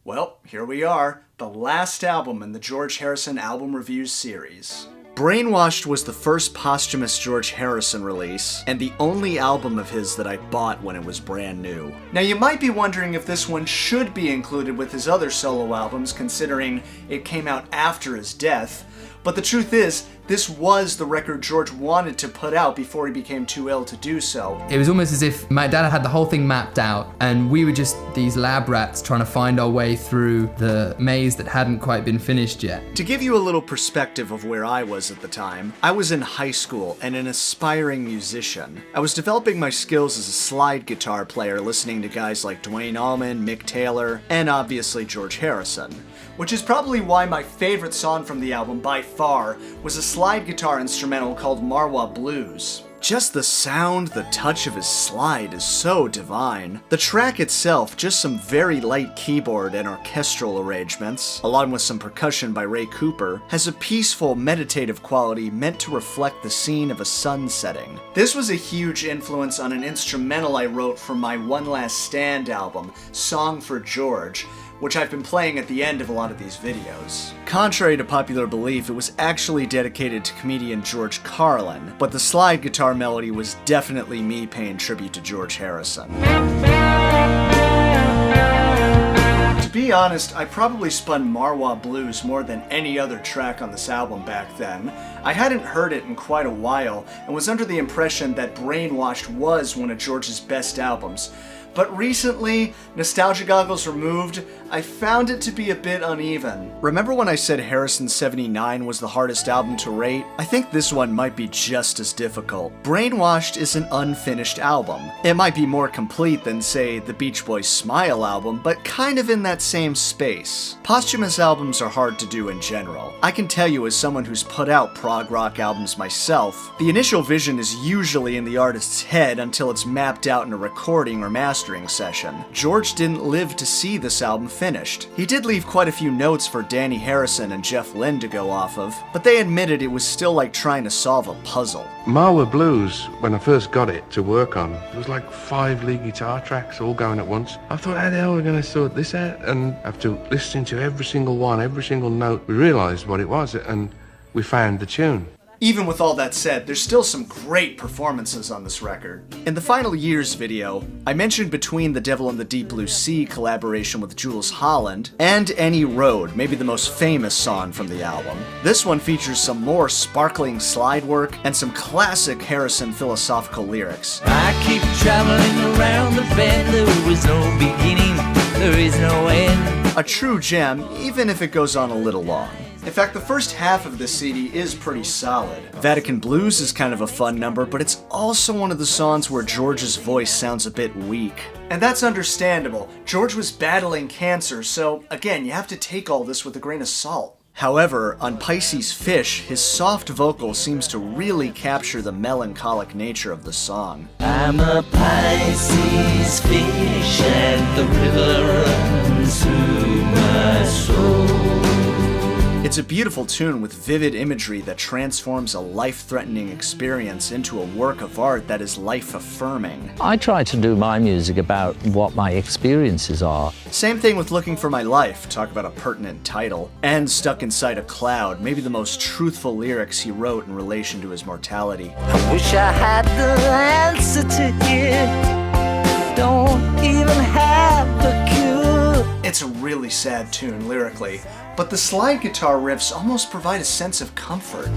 Well, here we are, the last album in the George Harrison Album Reviews series. Brainwashed was the first posthumous George Harrison release, and the only album of his that I bought when it was brand new. Now you might be wondering if this one should be included with his other solo albums, considering it came out after his death, but the truth is, this was the record George wanted to put out before he became too ill to do so. It was almost as if my dad had the whole thing mapped out, and we were just these lab rats trying to find our way through the maze that hadn't quite been finished yet. To give you a little perspective of where I was at the time, I was in high school and an aspiring musician. I was developing my skills as a slide guitar player, listening to guys like Duane Allman, Mick Taylor, and obviously George Harrison. Which is probably why my favorite song from the album, by far, was a slide guitar instrumental called Marwa Blues. Just the sound, the touch of his slide is so divine. The track itself, just some very light keyboard and orchestral arrangements, along with some percussion by Ray Cooper, has a peaceful, meditative quality meant to reflect the scene of a sun setting. This was a huge influence on an instrumental I wrote for my One Last Stand album, Song for George, which I've been playing at the end of a lot of these videos. Contrary to popular belief, it was actually dedicated to comedian George Carlin, but the slide guitar melody was definitely me paying tribute to George Harrison. To be honest, I probably spun Marwa Blues more than any other track on this album back then. I hadn't heard it in quite a while, and was under the impression that Brainwashed was one of George's best albums. But recently, nostalgia goggles removed, I found it to be a bit uneven. Remember when I said Harrison's 79 was the hardest album to rate? I think this one might be just as difficult. Brainwashed is an unfinished album. It might be more complete than, say, the Beach Boys' Smile album, but kind of in that same space. Posthumous albums are hard to do in general. I can tell you as someone who's put out prog rock albums myself, the initial vision is usually in the artist's head until it's mapped out in a recording or mastering session. George didn't live to see this album finished. He did leave quite a few notes for Danny Harrison and Jeff Lynne to go off of, but they admitted it was still like trying to solve a puzzle. Marwa Blues, when I first got it to work on, it was like 5 lead guitar tracks all going at once. I thought, how the hell are we going to sort this out? And after listening to every single one, every single note, we realised what it was, and we found the tune. Even with all that said, there's still some great performances on this record. In the Final Years video, I mentioned Between the Devil and the Deep Blue Sea collaboration with Jools Holland, and Any Road, maybe the most famous song from the album. This one features some more sparkling slide work and some classic Harrison philosophical lyrics. I keep traveling around the bend, there is no beginning, there is no end. A true gem, even if it goes on a little long. In fact, the first half of this CD is pretty solid. Vatican Blues is kind of a fun number, but it's also one of the songs where George's voice sounds a bit weak. And that's understandable. George was battling cancer, so again, you have to take all this with a grain of salt. However, on Pisces Fish, his soft vocal seems to really capture the melancholic nature of the song. I'm a Pisces fish and the river runs through my soul. It's a beautiful tune with vivid imagery that transforms a life-threatening experience into a work of art that is life-affirming. I try to do my music about what my experiences are. Same thing with Looking for My Life, talk about a pertinent title. And Stuck Inside a Cloud, maybe the most truthful lyrics he wrote in relation to his mortality. I wish I had the answer to it, don't even have the cure. It's a really sad tune lyrically, but the slide guitar riffs almost provide a sense of comfort.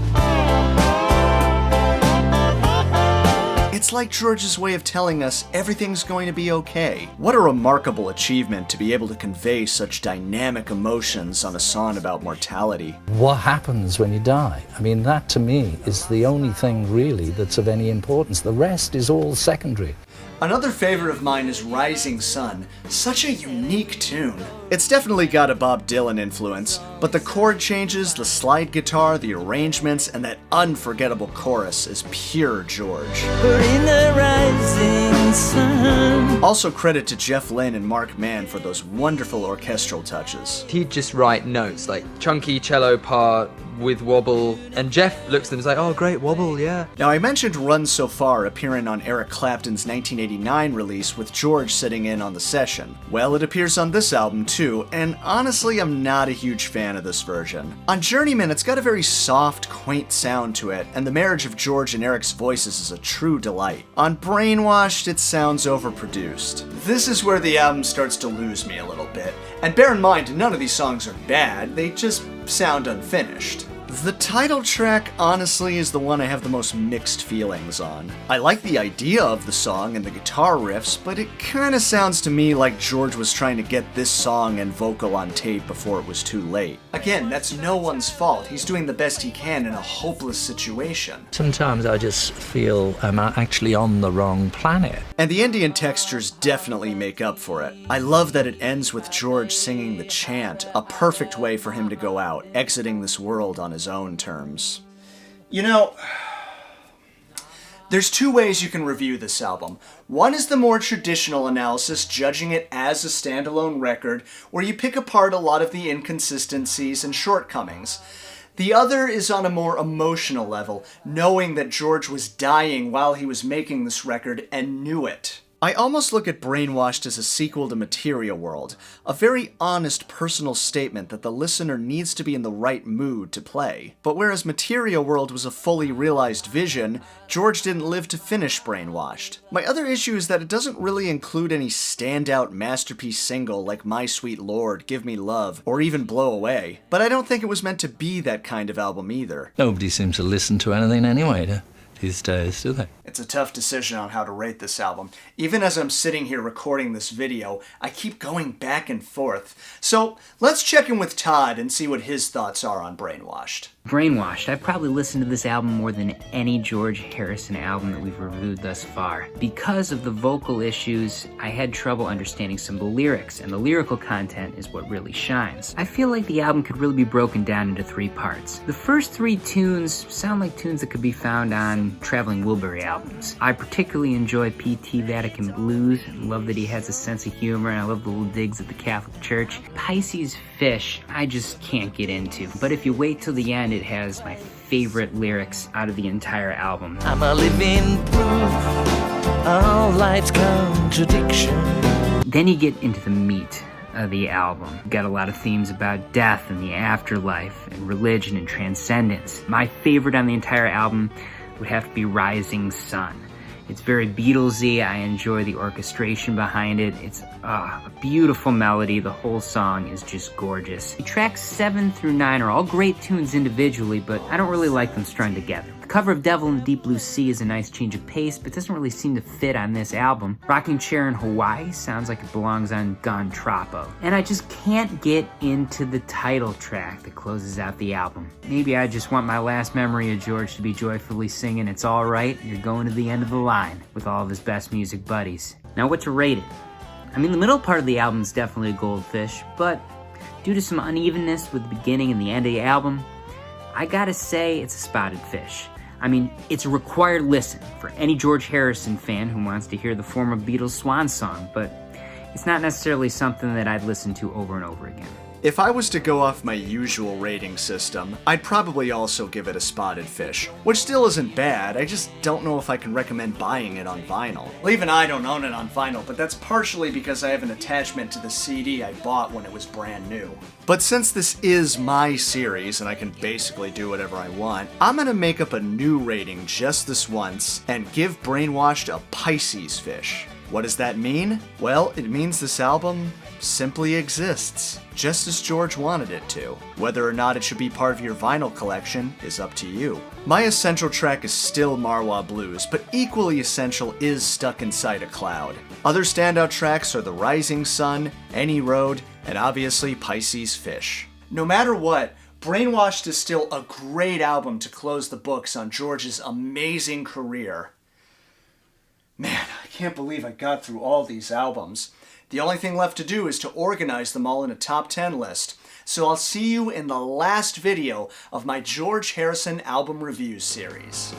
It's like George's way of telling us everything's going to be okay. What a remarkable achievement to be able to convey such dynamic emotions on a song about mortality. What happens when you die? I mean, that to me is the only thing really that's of any importance. The rest is all secondary. Another favorite of mine is Rising Sun, such a unique tune. It's definitely got a Bob Dylan influence, but the chord changes, the slide guitar, the arrangements, and that unforgettable chorus is pure George. We're in the rising sun. Also credit to Jeff Lynne and Mark Mann for those wonderful orchestral touches. He'd just write notes, like chunky cello part with wobble, and Jeff looks at them and is like, oh great, wobble, yeah. Now I mentioned Run So Far appearing on Eric Clapton's 1989 release with George sitting in on the session. Well, it appears on this album too. too, and honestly I'm not a huge fan of this version. On Journeyman, it's got a very soft, quaint sound to it, and the marriage of George and Eric's voices is a true delight. On Brainwashed, it sounds overproduced. This is where the album starts to lose me a little bit, and bear in mind, none of these songs are bad, they just sound unfinished. The title track, honestly, is the one I have the most mixed feelings on. I like the idea of the song and the guitar riffs, but it kinda sounds to me like George was trying to get this song and vocal on tape before it was too late. Again, that's no one's fault. He's doing the best he can in a hopeless situation. Sometimes I just feel I'm actually on the wrong planet. And the Indian textures definitely make up for it. I love that it ends with George singing the chant, a perfect way for him to go out, exiting this world on his own terms. You know, there's two ways you can review this album. One is the more traditional analysis, judging it as a standalone record, where you pick apart a lot of the inconsistencies and shortcomings. The other is on a more emotional level, knowing that George was dying while he was making this record and knew it. I almost look at Brainwashed as a sequel to Material World, a very honest personal statement that the listener needs to be in the right mood to play. But whereas Material World was a fully realized vision, George didn't live to finish Brainwashed. My other issue is that it doesn't really include any standout masterpiece single like My Sweet Lord, Give Me Love, or even Blow Away. But I don't think it was meant to be that kind of album either. Nobody seems to listen to anything anyway these days, do they? It's a tough decision on how to rate this album. Even as I'm sitting here recording this video, I keep going back and forth. So let's check in with Todd and see what his thoughts are on Brainwashed. Brainwashed. I've probably listened to this album more than any George Harrison album that we've reviewed thus far. Because of the vocal issues, I had trouble understanding some of the lyrics, and the lyrical content is what really shines. I feel like the album could really be broken down into three parts. The first three tunes sound like tunes that could be found on Traveling Wilbury albums. I particularly enjoy P.T. Vatican Blues, and love that he has a sense of humor, and I love the little digs at the Catholic Church. Pisces Fish, I just can't get into. But if you wait till the end, it has my favorite lyrics out of the entire album. I'm a living proof of life's contradiction. Then you get into the meat of the album. Got a lot of themes about death and the afterlife and religion and transcendence. My favorite on the entire album would have to be Rising Sun. It's very Beatlesy. I enjoy the orchestration behind it. It's a beautiful melody. The whole song is just gorgeous. Tracks 7 through 9 are all great tunes individually, but I don't really like them strung together. The cover of Devil in the Deep Blue Sea is a nice change of pace, but doesn't really seem to fit on this album. Rocking Chair in Hawaii sounds like it belongs on Gone Troppo. And I just can't get into the title track that closes out the album. Maybe I just want my last memory of George to be joyfully singing "It's All Right, You're Going to the End of the Line" with all of his best music buddies. Now, what to rate it? I mean, the middle part of the album is definitely a goldfish, but due to some unevenness with the beginning and the end of the album, I gotta say it's a spotted fish. I mean, it's a required listen for any George Harrison fan who wants to hear the former Beatles swan song, but it's not necessarily something that I'd listen to over and over again. If I was to go off my usual rating system, I'd probably also give it a spotted fish, which still isn't bad. I just don't know if I can recommend buying it on vinyl. Well, even I don't own it on vinyl, but that's partially because I have an attachment to the CD I bought when it was brand new. But since this is my series and I can basically do whatever I want, I'm gonna make up a new rating just this once and give Brainwashed a Pisces fish. What does that mean? Well, it means this album simply exists, just as George wanted it to. Whether or not it should be part of your vinyl collection is up to you. My essential track is still Marwa Blues, but equally essential is Stuck Inside a Cloud. Other standout tracks are The Rising Sun, Any Road, and obviously Pisces Fish. No matter what, Brainwashed is still a great album to close the books on George's amazing career. Man, I can't believe I got through all these albums. The only thing left to do is to organize them all in a top 10 list. So I'll see you in the last video of my George Harrison album reviews series.